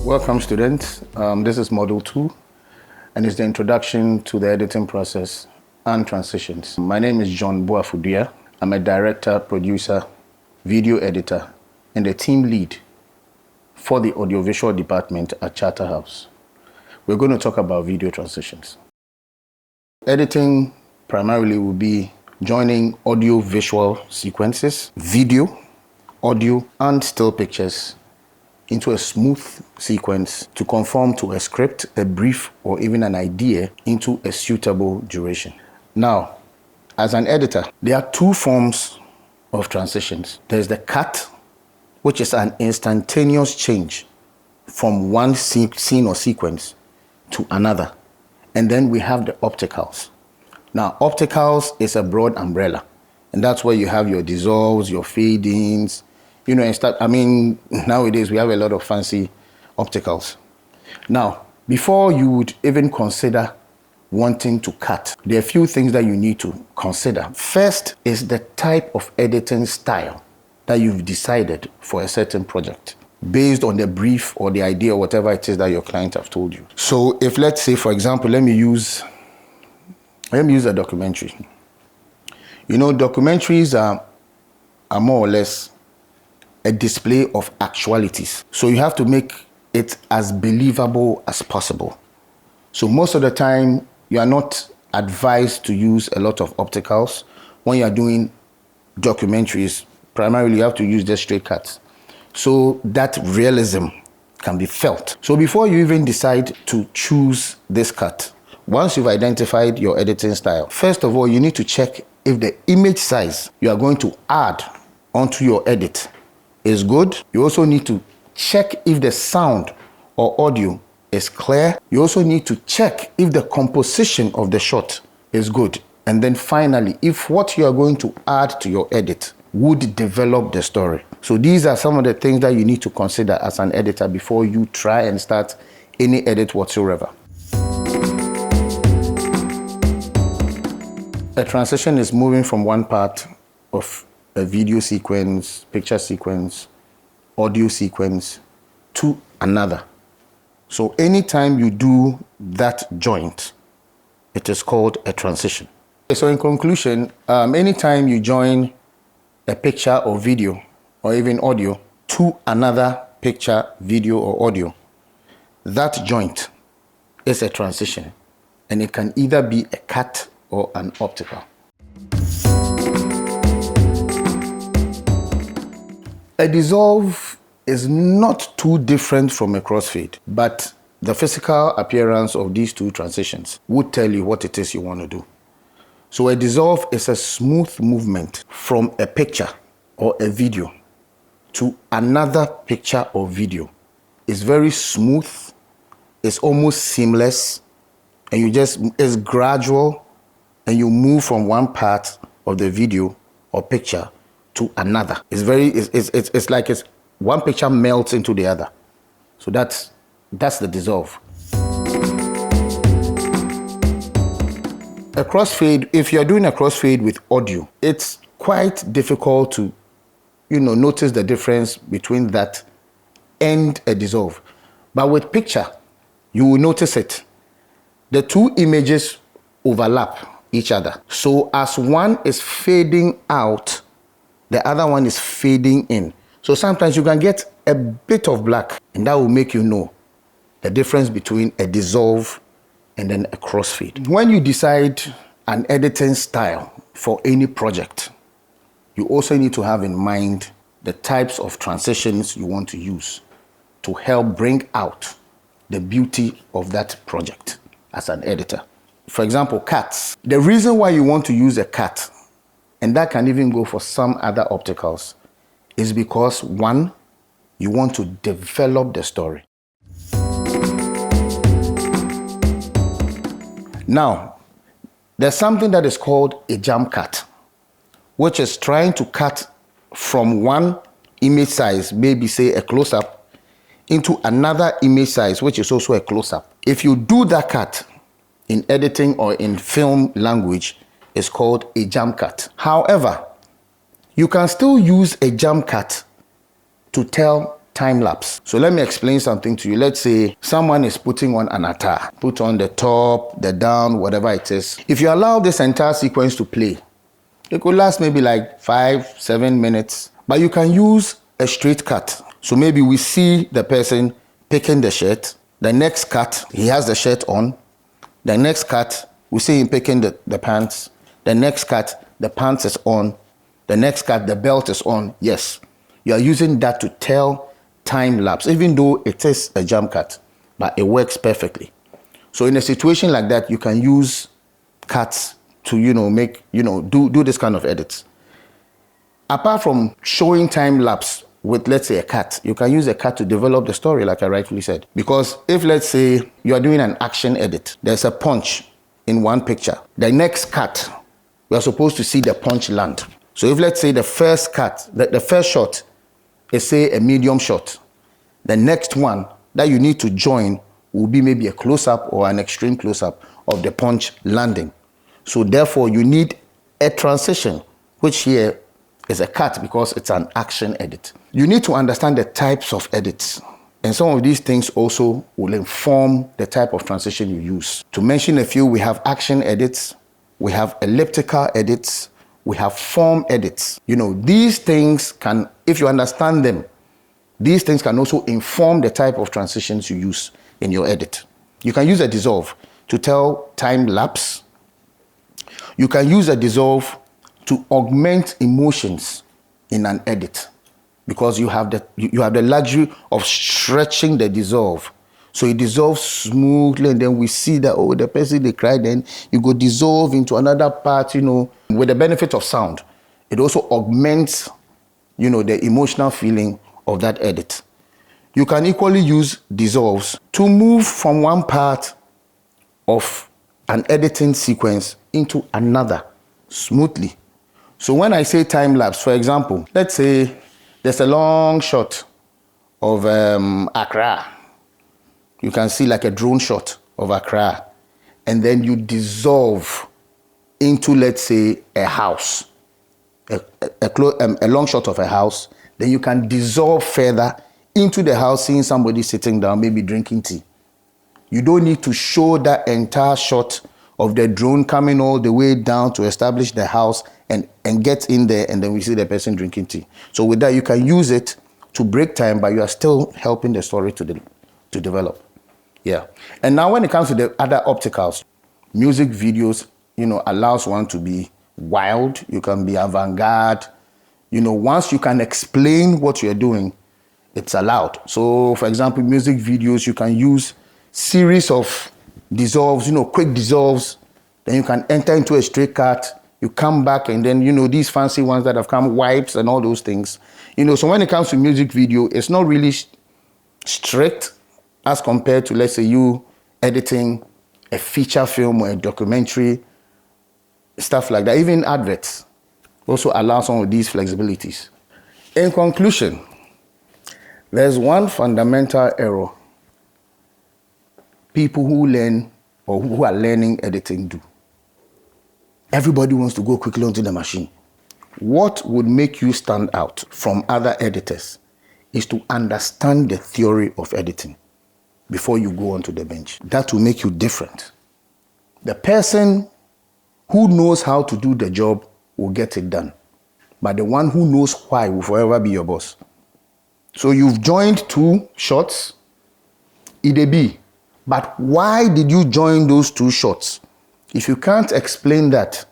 Welcome, students. This is Module 2, and it's the introduction to the editing process and transitions. My name is John Boafudia. I'm a director, producer, video editor, and a team lead for the audiovisual department at Charterhouse. We're going to talk about video transitions. Editing primarily will be joining audio-visual sequences, video, audio, and still pictures into a smooth sequence to conform to a script, a brief, or even an idea into a suitable duration. Now, as an editor, there are two forms of transitions. There's the cut, which is an instantaneous change from one scene or sequence to another. And then we have the opticals. Now, opticals is a broad umbrella, and that's where you have your dissolves, your fade-ins, nowadays we have a lot of fancy opticals. Now, before you would even consider wanting to cut, there are a few things that you need to consider. First is the type of editing style that you've decided for a certain project based on the brief or the idea or whatever it is that your client have told you. So if, let's say, for example, let me use a documentary. You know, documentaries are more or less a display of actualities. So you have to make it as believable as possible. So most of the time, you are not advised to use a lot of opticals. When you are doing documentaries, primarily you have to use the straight cuts, so that realism can be felt. So before you even decide to choose this cut, once you've identified your editing style, first of all, you need to check if the image size you are going to add onto your edit is good. You also need to check if the sound or audio is clear. You also need to check if the composition of the shot is good. And then finally, if what you are going to add to your edit would develop the story. So these are some of the things that you need to consider as an editor before you try and start any edit whatsoever. A transition is moving from one part of a video sequence, picture sequence, audio sequence to another. So anytime you do that joint, it is called a transition. So in conclusion, anytime you join a picture or video or even audio to another picture, video, or audio, that joint is a transition, and it can either be a cut or an optical. A dissolve is not too different from a crossfade, but the physical appearance of these two transitions would tell you what it is you want to do. So a dissolve is a smooth movement from a picture or a video to another picture or video. It's very smooth, it's almost seamless, and it's gradual, and you move from one part of the video or picture to another. It's like one picture melts into the other. So that's the dissolve. A crossfade, if you're doing a crossfade with audio, it's quite difficult to notice the difference between that and a dissolve. But with picture, you will notice it. The two images overlap each other. So as one is fading out, the other one is fading in. So sometimes you can get a bit of black, and that will make you know the difference between a dissolve and then a crossfade. When you decide an editing style for any project, you also need to have in mind the types of transitions you want to use to help bring out the beauty of that project as an editor. For example, cuts. The reason why you want to use a cut, and that can even go for some other opticals, is because one, you want to develop the story. Now, there's something that is called a jump cut, which is trying to cut from one image size, maybe say a close-up, into another image size, which is also a close-up. If you do that cut in editing or in film language, it's called a jump cut. However, you can still use a jump cut to tell time lapse. So let me explain something to you. Let's say someone is putting on an attire, put on the top, the down, whatever it is. If you allow this entire sequence to play, it could last maybe like 5-7 minutes, but you can use a straight cut. So maybe we see the person picking the shirt. The next cut, he has the shirt on. The next cut, we see him picking the pants. The next cut, the pants is on. The next cut, the belt is on. Yes, you are using that to tell time lapse, even though it is a jump cut, but it works perfectly. So in a situation like that, you can use cuts to, do this kind of edits. Apart from showing time lapse with, let's say, a cut, you can use a cut to develop the story, like I rightfully said. Because if, let's say, you are doing an action edit, there's a punch in one picture. The next cut, we are supposed to see the punch land. So if, let's say, the first cut, the first shot is, say, a medium shot, the next one that you need to join will be maybe a close-up or an extreme close-up of the punch landing. So therefore, you need a transition, which here is a cut because it's an action edit. You need to understand the types of edits. And some of these things also will inform the type of transition you use. To mention a few, we have action edits, we have elliptical edits, we have form edits. These things can, if you understand them, these things can also inform the type of transitions you use in your edit. You can use a dissolve to tell time lapse. You can use a dissolve to augment emotions in an edit, because you have the luxury of stretching the dissolve. So it dissolves smoothly, and then we see that, oh, the person, they cry, then you go dissolve into another part, with the benefit of sound. It also augments, the emotional feeling of that edit. You can equally use dissolves to move from one part of an editing sequence into another smoothly. So when I say time lapse, for example, let's say there's a long shot of Accra. You can see like a drone shot of Accra. And then you dissolve into, let's say, a house, a long shot of a house. Then you can dissolve further into the house, seeing somebody sitting down, maybe drinking tea. You don't need to show that entire shot of the drone coming all the way down to establish the house and get in there, and then we see the person drinking tea. So with that, you can use it to break time, but you are still helping the story to develop. Yeah. And now when it comes to the other opticals, music videos, allows one to be wild. You can be avant-garde. Once you can explain what you're doing, it's allowed. So for example, music videos, you can use series of dissolves, quick dissolves. Then you can enter into a straight cut. You come back, and then, these fancy ones that have come, wipes and all those things. So when it comes to music video, it's not really strict as compared to, let's say, you editing a feature film or a documentary, stuff like that. Even adverts also allow some of these flexibilities. In conclusion, there's one fundamental error people who learn or who are learning editing do. Everybody wants to go quickly onto the machine. What would make you stand out from other editors is to understand the theory of editing before you go onto the bench. That will make you different. The person who knows how to do the job will get it done. But the one who knows why will forever be your boss. So you've joined 2 shots, it be. But why did you join those 2 shots? If you can't explain that,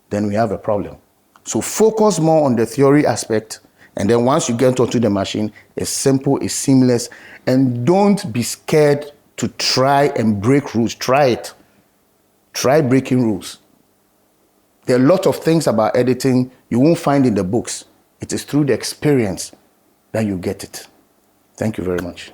then we have a problem. So focus more on the theory aspect, and then once you get onto the machine, it's simple, it's seamless, and don't be scared to try and break rules. Try it. Try breaking rules. There are a lot of things about editing you won't find in the books. It is through the experience that you get it. Thank you very much.